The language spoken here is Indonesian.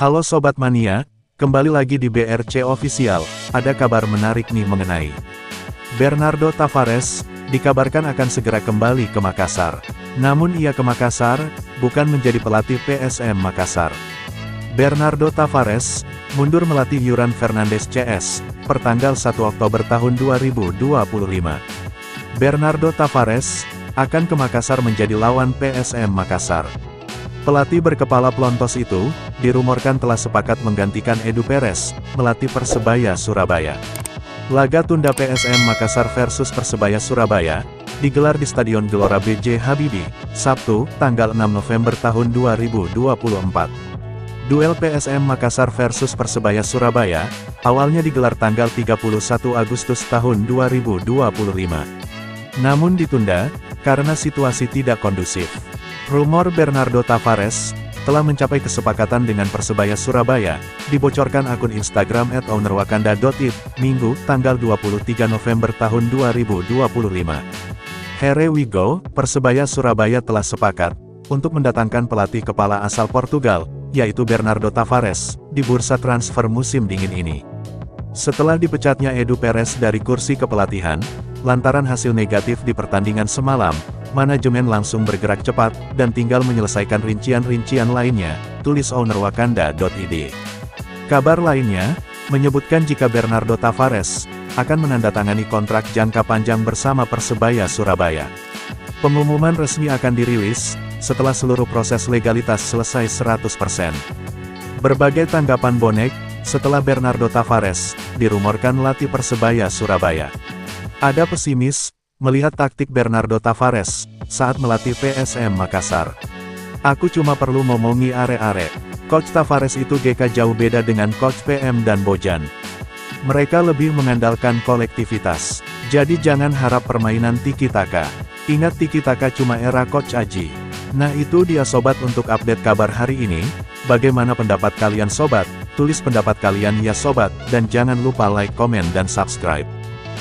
Halo Sobat Mania, kembali lagi di BRC Official. Ada kabar menarik nih mengenai Bernardo Tavares, dikabarkan akan segera kembali ke Makassar. Namun ia ke Makassar, bukan menjadi pelatih PSM Makassar. Bernardo Tavares, mundur melatih Yuran Fernandes CS, pertanggal 1 Oktober tahun 2025. Bernardo Tavares, akan ke Makassar menjadi lawan PSM Makassar. Pelatih berkepala pelontos itu, dirumorkan telah sepakat menggantikan Edu Perez, melatih Persebaya Surabaya. Laga tunda PSM Makassar versus Persebaya Surabaya, digelar di Stadion Gelora B.J. Habibie, Sabtu, tanggal 6 November tahun 2024. Duel PSM Makassar versus Persebaya Surabaya, awalnya digelar tanggal 31 Agustus tahun 2025. Namun ditunda, karena situasi tidak kondusif. Rumor Bernardo Tavares telah mencapai kesepakatan dengan Persebaya Surabaya, dibocorkan akun Instagram @ownerwakanda.it, Minggu, tanggal 23 November tahun 2025. Here we go, Persebaya Surabaya telah sepakat untuk mendatangkan pelatih kepala asal Portugal, yaitu Bernardo Tavares, di bursa transfer musim dingin ini. Setelah dipecatnya Edu Perez dari kursi kepelatihan, lantaran hasil negatif di pertandingan semalam, manajemen langsung bergerak cepat, dan tinggal menyelesaikan rincian-rincian lainnya, tulis ownerwakanda.id. Kabar lainnya, menyebutkan jika Bernardo Tavares akan menandatangani kontrak jangka panjang bersama Persebaya Surabaya. Pengumuman resmi akan dirilis, setelah seluruh proses legalitas selesai 100%. Berbagai tanggapan bonek, setelah Bernardo Tavares dirumorkan latih Persebaya Surabaya. Ada pesimis melihat taktik Bernardo Tavares saat melatih PSM Makassar. Aku cuma perlu ngomongi are-are. Coach Tavares itu GK jauh beda dengan Coach PM dan Bojan. Mereka lebih mengandalkan kolektivitas. Jadi jangan harap permainan tiki-taka. Ingat tiki-taka cuma era Coach Aji. Nah itu dia sobat untuk update kabar hari ini. Bagaimana pendapat kalian sobat? Tulis pendapat kalian ya sobat, dan jangan lupa like, komen dan subscribe.